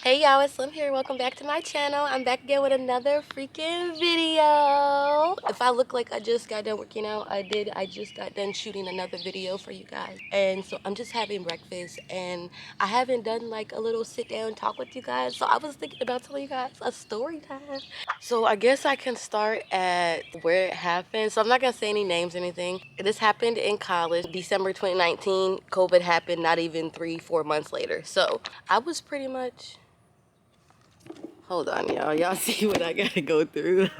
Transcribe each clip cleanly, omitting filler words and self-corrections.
Hey y'all, it's Slim here. Welcome back to my channel. I'm back again with another freaking video. If I look like I just got done working out, I did. I just got done shooting another video for you guys. And so I'm just having breakfast and I haven't done like a little sit down talk with you guys. So I was thinking about telling you guys a story time. So I guess I can start at where it happened. So I'm not gonna say any names or anything. This happened in college, December 2019. COVID happened not even 3-4 months later. So I was pretty much, hold on, y'all. Y'all see what I gotta go through.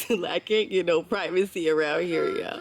I can't get no privacy around here, y'all.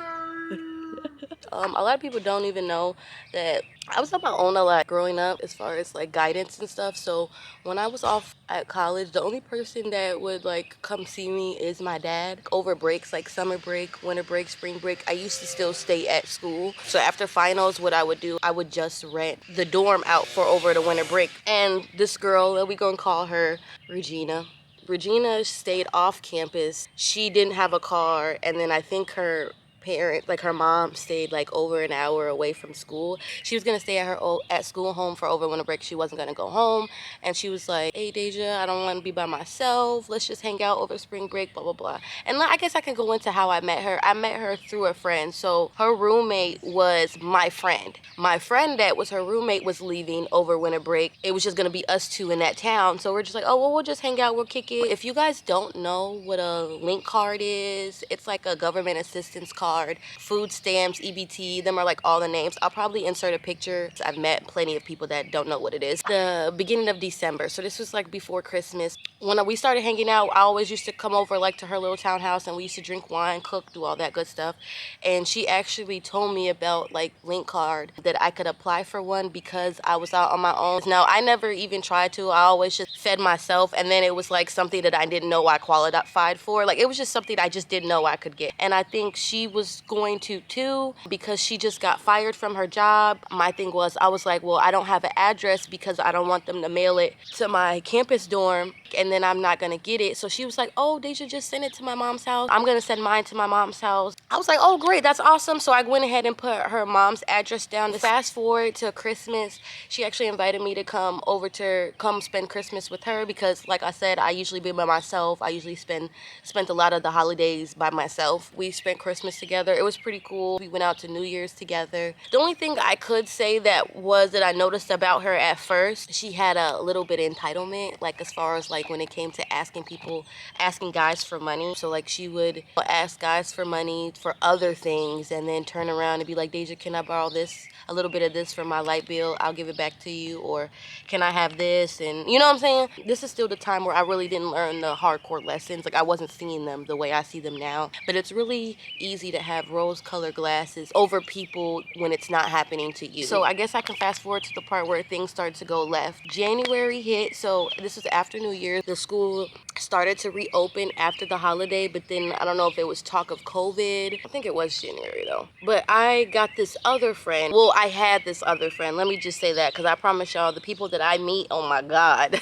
A lot of people don't even know that I was on my own a lot growing up as far as like guidance and stuff. So when I was off at college, the only person that would like come see me is my dad. Over breaks, like summer break, winter break, spring break, I used to still stay at school. So after finals, what I would do, I would just rent the dorm out for over the winter break. And this girl, we gonna call her Regina. Regina stayed off campus. She didn't have a car, and then I think her parent, like her mom, stayed like over an hour away from school. She was gonna stay at her at school home for over winter break. She wasn't gonna go home, and she was like, "Hey, Deja, I don't want to be by myself. Let's just hang out over spring break, blah blah blah." And I guess I can go into how I met her. I met her through a friend. So her roommate was my friend. My friend that was her roommate was leaving over winter break. It was just gonna be us two in that town. So we're just like, oh well, we'll just hang out. We'll kick it. If you guys don't know what a link card is, it's like a government assistance card. Food stamps, EBT, them are like all the names. I'll probably insert a picture. I've met plenty of people that don't know what it is. The beginning of December, so this was like before Christmas. When we started hanging out, I always used to come over like to her little townhouse, and we used to drink wine, cook, do all that good stuff. And she actually told me about like link card, that I could apply for one because I was out on my own. Now I never even tried to. I always just fed myself, and then it was like something that I didn't know I qualified for. Like it was just something I just didn't know I could get. And I think she was going to too, because she just got fired from her job. My thing was, I was like, well, I don't have an address because I don't want them to mail it to my campus dorm and then I'm not gonna get it. So she was like, oh, they should just send it to my mom's house. I'm gonna send mine to my mom's house. I was like, oh great, that's awesome. So I went ahead and put her mom's address down. Fast forward to Christmas, she actually invited me to come over to come spend Christmas with her because like I said, I usually be by myself. I usually spent a lot of the holidays by myself. We spent Christmas together. It was pretty cool. We went out to New Year's together. The only thing I could say that I noticed about her at first, she had a little bit of entitlement, like as far as like when it came to asking guys for money. So like she would ask guys for money for other things and then turn around and be like, Deja, can I borrow this, a little bit of this for my light bill? I'll give it back to you. Or can I have this? And you know what I'm saying? This is still the time where I really didn't learn the hardcore lessons. Like I wasn't seeing them the way I see them now. But it's really easy to have rose-colored glasses over people when it's not happening to you. So I guess I can fast forward to the part where things started to go left. January hit, so this was after New Year's. The school started to reopen after the holiday, but then I don't know if it was talk of COVID. I think it was January though. But I got this other friend. Well, I had this other friend. Let me just say that, because I promise y'all, the people that I meet, oh my God.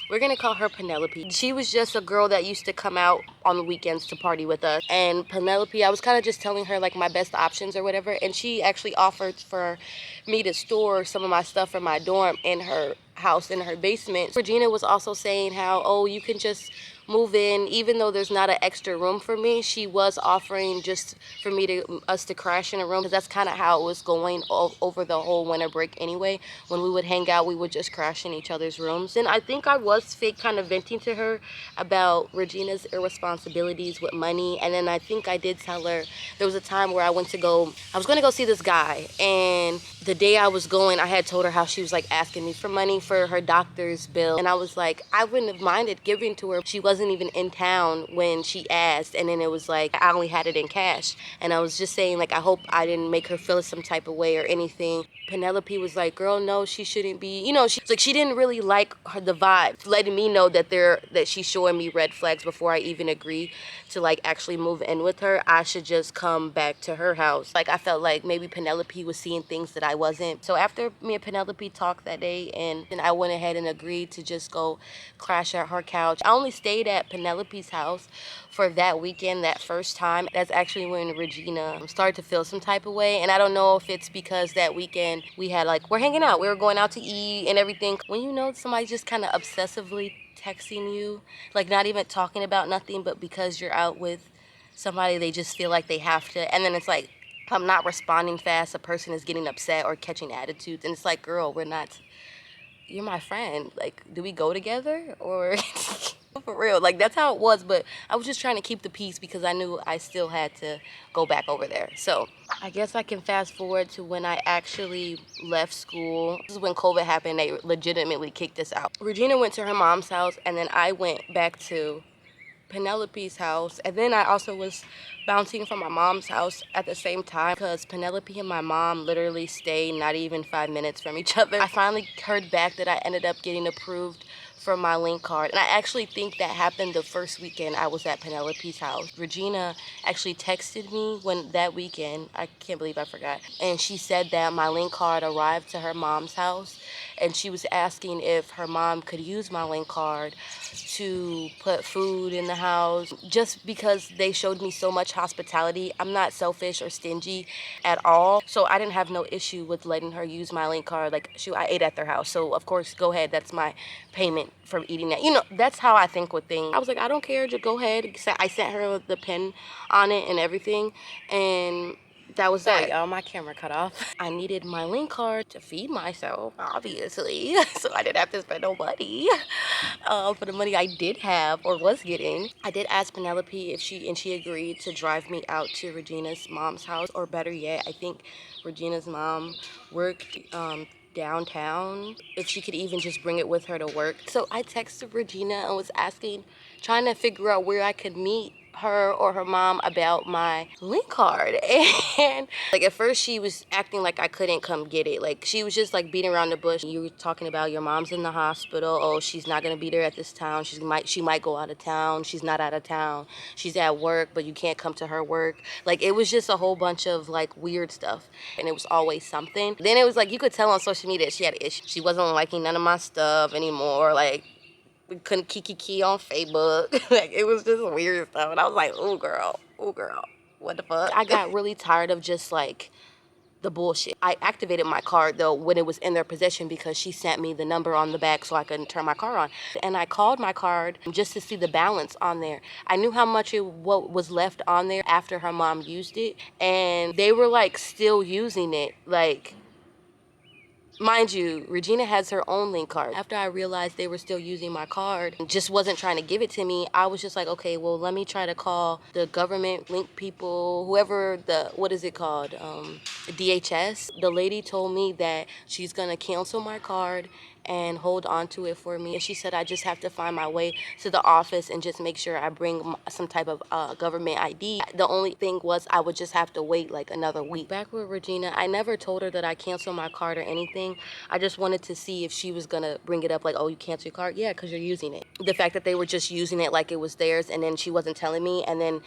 We're gonna call her Penelope. She was just a girl that used to come out on the weekends to party with us. And Penelope, I was kind of just telling her like my best options or whatever, and she actually offered for me to store some of my stuff from my dorm in her house, in her basement. Regina was also saying how, oh, you can just move in even though there's not an extra room for me. She was offering just for us to crash in a room, because that's kind of how it was going over the whole winter break anyway. When we would hang out, we would just crash in each other's rooms. And I think I was fake kind of venting to her about Regina's irresponsibilities with money. And then I think I did tell her there was a time where I was going to go see this guy, and the day I was going, I had told her how she was like asking me for money for her doctor's bill, and I was like, I wouldn't have minded giving to her. She wasn't even in town when she asked, and then it was like I only had it in cash, and I was just saying like I hope I didn't make her feel some type of way or anything. Penelope was like, girl, no, she shouldn't be, she didn't really like the vibe, letting me know that she's showing me red flags before I even agree to like actually move in with her. I should just come back to her house. Like I felt like maybe Penelope was seeing things that I wasn't. So after me and Penelope talked that day, and then I went ahead and agreed to just go crash at her couch. I only stayed at Penelope's house for that weekend, that first time. That's actually when Regina started to feel some type of way. And I don't know if it's because that weekend we had like, we're hanging out, we were going out to eat and everything. When you know somebody's just kind of obsessively texting you, like not even talking about nothing, but because you're out with somebody, they just feel like they have to. And then it's like, if I'm not responding fast, a person is getting upset or catching attitudes. And it's like, girl, we're not, you're my friend. Like, do we go together? Or for real, like that's how it was. But I was just trying to keep the peace because I knew I still had to go back over there. So I guess I can fast forward to when I actually left school. This is when COVID happened. They legitimately kicked us out. Regina went to her mom's house, and then I went back to Penelope's house. And then I also was bouncing from my mom's house at the same time because Penelope and my mom literally stayed not even 5 minutes from each other. I finally heard back that I ended up getting approved for my link card. And I actually think that happened the first weekend I was at Penelope's house. Regina actually texted me when that weekend, I can't believe I forgot, and she said that my link card arrived to her mom's house, and she was asking if her mom could use my link card to put food in the house, just because they showed me so much hospitality. I'm not selfish or stingy at all, so I didn't have no issue with letting her use my link card. Like, shoot, I ate at their house, so of course, go ahead, that's my payment from eating that. You know, that's how I think with things. I was like, I don't care, just go ahead. I sent her the pin on it and everything, and that was that. Y'all, my camera cut off. I needed my link card to feed myself, obviously, so I didn't have to spend no money for the money I did have or was getting. I did ask Penelope if she agreed to drive me out to Regina's mom's house, or better yet, I think Regina's mom worked downtown, if she could even just bring it with her to work. So I texted Regina and was trying to figure out where I could meet her or her mom about my link card. And like at first she was acting like I couldn't come get it. Like she was just like beating around the bush. You were talking about your mom's in the hospital. Oh, she's not gonna be there at this time. She might go out of town. She's not out of town. She's at work, but you can't come to her work. Like it was just a whole bunch of like weird stuff, and it was always something. Then it was like you could tell on social media she had issues. She wasn't liking none of my stuff anymore. Like we couldn't kiki on Facebook. Like it was just weird stuff, and I was like, oh girl, what the fuck? I got really tired of just like the bullshit. I activated my card though when it was in their possession because she sent me the number on the back so I could turn my car on. And I called my card just to see the balance on there. I knew how much what was left on there after her mom used it, and they were like still using it. Like, mind you, Regina has her own link card. After I realized they were still using my card and just wasn't trying to give it to me, I was just like, okay, well, let me try to call the government link people, whoever what is it called? DHS. The lady told me that she's gonna cancel my card and hold on to it for me. And she said I just have to find my way to the office and just make sure I bring some type of government ID. The only thing was I would just have to wait like another week. Back with Regina, I never told her that I canceled my card or anything. I just wanted to see if she was gonna bring it up like, oh, you canceled your card? Yeah, because you're using it. The fact that they were just using it like it was theirs, and then she wasn't telling me, and then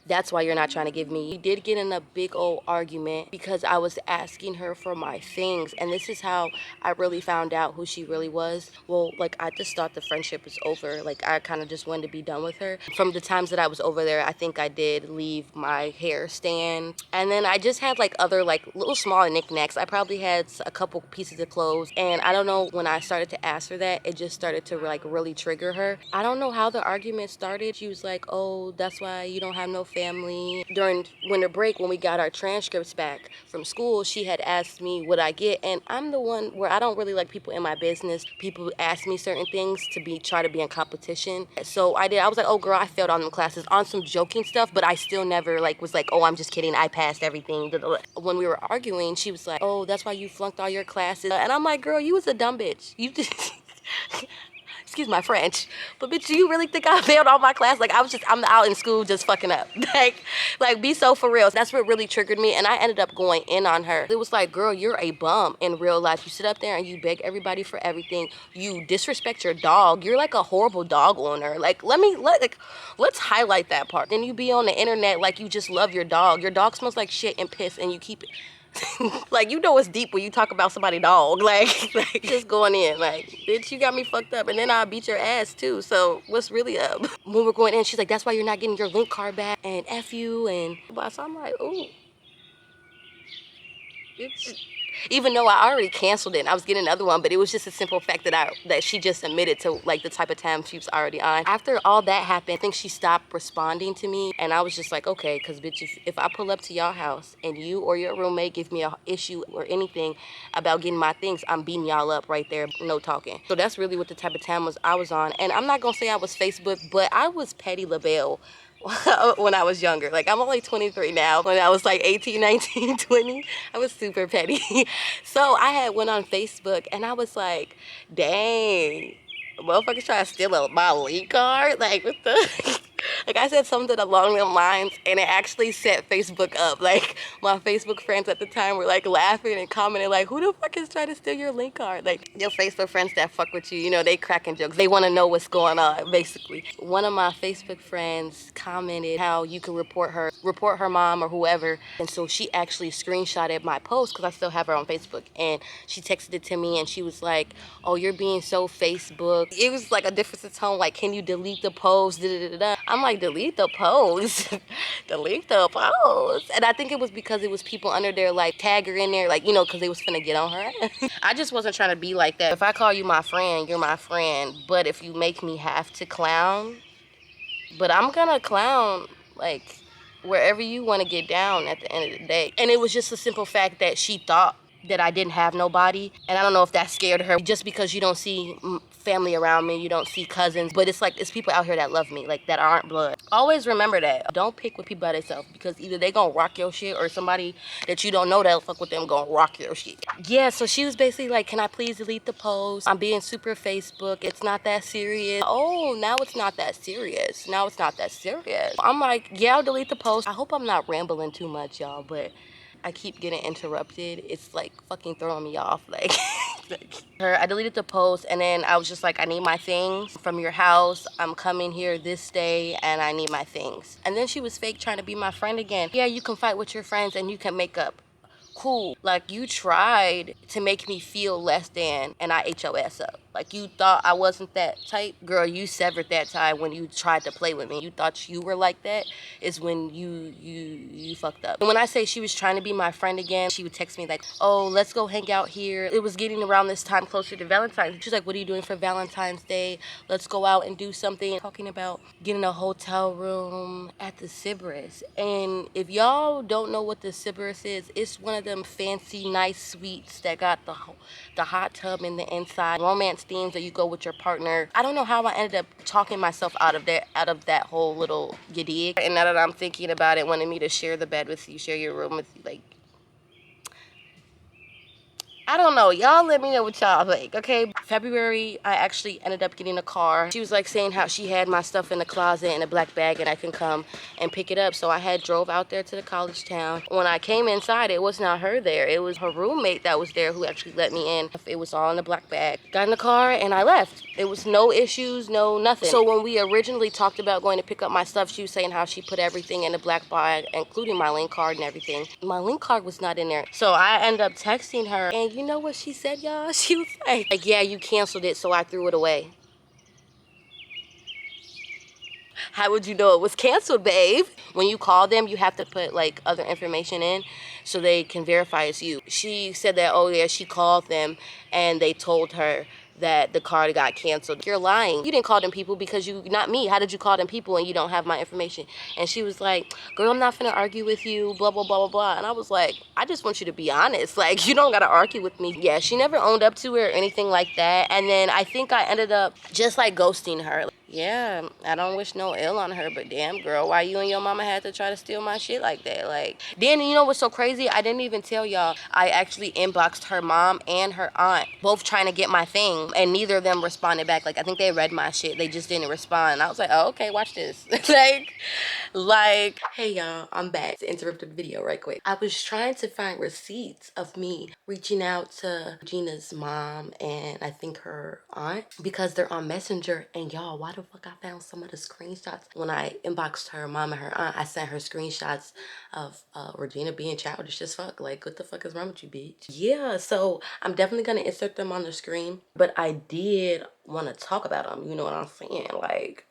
that's why you're not trying to give me. We did get in a big old argument because I was asking her for my things, and this is how I really found out who she really was. Well, like I just thought the friendship was over. Like I kind of just wanted to be done with her. From the times that I was over there, I think I did leave my hair stand, and then I just had like other like little small knickknacks. I probably had a couple pieces of clothes, and I don't know, when I started to ask her that, it just started to like really trigger her. I don't know how the argument started. She was like, oh, that's why you don't have no family. During winter break, when we got our transcripts back from school, she had asked me what I get, and I'm the one where I don't really like people in my business. People ask me certain things to try to be in competition. So I was like, oh girl, I failed on them classes on some joking stuff, but I still never like was like, oh, I'm just kidding, I passed everything. When we were arguing, she was like, oh, that's why you flunked all your classes. And I'm like, girl, you was a dumb bitch. You just excuse my French, but bitch, do you really think I failed all my class? Like I'm out in school just fucking up. like be so for real. That's what really triggered me, and I ended up going in on her. It was like, girl, you're a bum in real life. You sit up there and you beg everybody for everything. You disrespect your dog. You're like a horrible dog owner. Like let's highlight that part. Then you be on the internet like you just love your dog. Your dog smells like shit and piss, and you keep it. Like, you know it's deep when you talk about somebody's dog. Like just going in, like, bitch, you got me fucked up, and then I'll beat your ass too. So what's really up? When we're going in, she's like, that's why you're not getting your link card back, and F you, and so I'm like, ooh. Even though I already canceled it and I was getting another one, but it was just a simple fact that she just admitted to like the type of time she was already on. After all that happened, I think she stopped responding to me, and I was just like, okay, because bitch, if I pull up to y'all house and you or your roommate give me a issue or anything about getting my things, I'm beating y'all up right there, no talking. So that's really what the type of time I was on. And I'm not gonna say I was Facebook, but I was Petty LaBelle when I was younger. Like, I'm only 23 now. When I was like 18, 19, 20, I was super petty. So I had went on Facebook and I was like, dang, motherfuckers trying to steal my link card? Like, what the? Like, I said something along them lines, and it actually set Facebook up. Like, my Facebook friends at the time were like laughing and commenting like, who the fuck is trying to steal your link card? Like, your Facebook friends that fuck with you, you know, they cracking jokes. They want to know what's going on, basically. One of my Facebook friends commented how you can report her mom or whoever. And so she actually screenshotted my post, because I still have her on Facebook, and she texted it to me, and she was like, oh, you're being so Facebook. It was like a difference in tone, like, can you delete the post? Da-da-da-da. I'm like, delete the post? Delete the post? And I think it was because it was people under there, like, tag her in there, like, you know, because they was finna get on her. I just wasn't trying to be like that. If I call you my friend, you're my friend. But if you make me have to clown, but I'm gonna clown, like, wherever you want to get down at the end of the day. And it was just a simple fact that she thought that I didn't have nobody, and I don't know if that scared her, just because you don't see family around me, you don't see cousins, but it's like, it's people out here that love me, like, that aren't blood. Always remember that. Don't pick with people by themselves, because either they gonna rock your shit, or somebody that you don't know that'll fuck with them gonna rock your shit. Yeah, so she was basically like, can I please delete the post? I'm being super Facebook. It's not that serious. Oh, now it's not that serious. Now it's not that serious. I'm like, yeah, I'll delete the post. I hope I'm not rambling too much, y'all, but I keep getting interrupted. It's like fucking throwing me off. Like, I deleted the post, and then I was just like, I need my things from your house. I'm coming here this day, and I need my things. And then she was fake trying to be my friend again. Yeah, you can fight with your friends and you can make up. Cool. Like, you tried to make me feel less than, and I ate your ass up. Like, you thought I wasn't that type. Girl, you severed that tie when you tried to play with me. You thought you were like that is when you fucked up. And when I say she was trying to be my friend again, she would text me like, oh, let's go hang out here. It was getting around this time closer to Valentine's. She's like, what are you doing for Valentine's Day? Let's go out and do something. Talking about getting a hotel room at the Sybaris. And if y'all don't know what the Sybaris is, it's one of them fancy, nice suites that got the hot tub in the inside, romance themes that you go with your partner. I don't know how I ended up talking myself out of that whole little giddy. And now that I'm thinking about it, wanting me to share the bed with you, share your room with you, like, I don't know. Y'all let me know what y'all think, okay? February, I actually ended up getting a car. She was like saying how she had my stuff in the closet in a black bag and I can come and pick it up. So I had drove out there to the college town. When I came inside, it was not her there. It was her roommate that was there who actually let me in. It was all in the black bag. Got in the car and I left. It was no issues, no nothing. So when we originally talked about going to pick up my stuff, she was saying how she put everything in the black bag, including my link card and everything. My link card was not in there. So I ended up texting her, and you know what she said, y'all? She was like, yeah, you canceled it, so I threw it away. How would you know it was canceled, babe? When you call them, you have to put like other information in so they can verify it's you. She said that, oh yeah, she called them and they told her that the card got canceled. You're lying. You didn't call them people because not me. How did you call them people and you don't have my information? And she was like, girl, I'm not gonna argue with you, blah, blah, blah, blah, blah. And I was like, I just want you to be honest. Like, you don't gotta argue with me. Yeah, she never owned up to it or anything like that. And then I think I ended up just like ghosting her. Yeah, I don't wish no ill on her, but damn, girl, why you and your mama had to try to steal my shit like that? Like, then you know what's so crazy? I didn't even tell y'all. I actually inboxed her mom and her aunt, both trying to get my thing, and neither of them responded back. Like, I think they read my shit, they just didn't respond. And I was like, oh, okay, watch this. Like, hey y'all, I'm back to interrupt the video right quick. I was trying to find receipts of me reaching out to Gina's mom and I think her aunt because they're on Messenger. And y'all, why the fuck I found some of the screenshots? When I inboxed her mom and her aunt, I sent her screenshots of Regina being childish as fuck. Like, what the fuck is wrong with you, bitch? Yeah, so I'm definitely gonna insert them on the screen, but I did want to talk about them, you know what I'm saying? Like,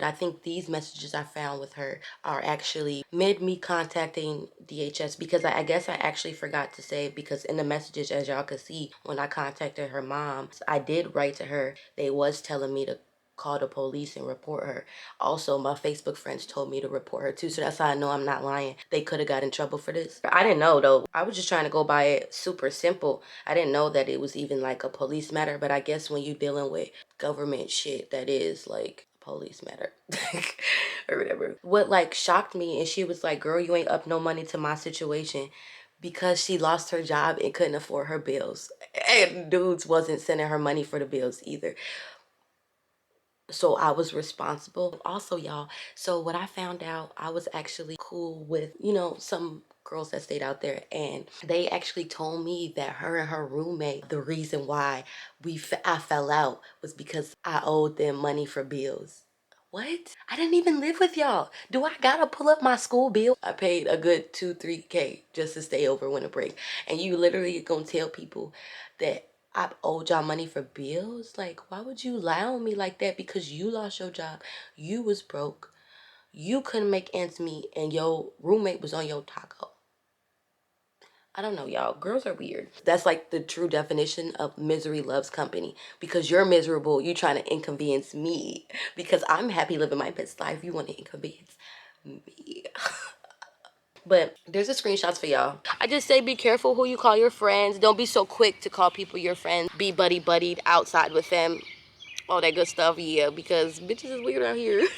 I think these messages I found with her are actually mid me contacting DHS because I guess I actually forgot to say, because in the messages, as y'all could see, when I contacted her mom, I did write to her. They was telling me to call the police and report her. Also, my Facebook friends told me to report her too, so that's how I know I'm not lying. They could have got in trouble for this. I didn't know though. I was just trying to go by it super simple. I didn't know that it was even like a police matter, but I guess when you dealing with government shit, that is like police matter or whatever. What like shocked me, and she was like, girl, you ain't up no money to my situation, because she lost her job and couldn't afford her bills, and dudes wasn't sending her money for the bills either. So I was responsible. Also, y'all, so what I found out, I was actually cool with, you know, some girls that stayed out there, and they actually told me that her and her roommate, the reason why I fell out was because I owed them money for bills. What? I didn't even live with y'all. Do I gotta pull up my school bill? I paid a good 2-3K just to stay over winter break. And you literally gonna tell people that I owed y'all money for bills? Like, why would you lie on me like that? Because you lost your job. You was broke. You couldn't make ends meet, and your roommate was on your taco. I don't know, y'all. Girls are weird. That's like the true definition of misery loves company. Because you're miserable, you trying to inconvenience me. Because I'm happy living my best life. You want to inconvenience me. But there's the screenshots for y'all. I just say be careful who you call your friends. Don't be so quick to call people your friends. Be buddy-buddied outside with them. All that good stuff, yeah, because bitches is weird out here.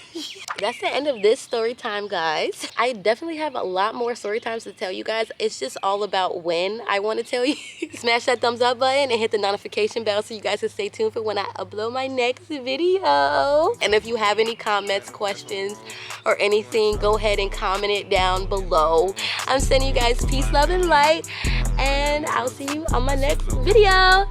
That's the end of this story time, guys. I definitely have a lot more story times to tell you guys. It's just all about when I want to tell you. Smash that thumbs up button and hit the notification bell so you guys can stay tuned for when I upload my next video. And if you have any comments, questions, or anything, go ahead and comment it down below. I'm sending you guys peace, love, and light, and I'll see you on my next video.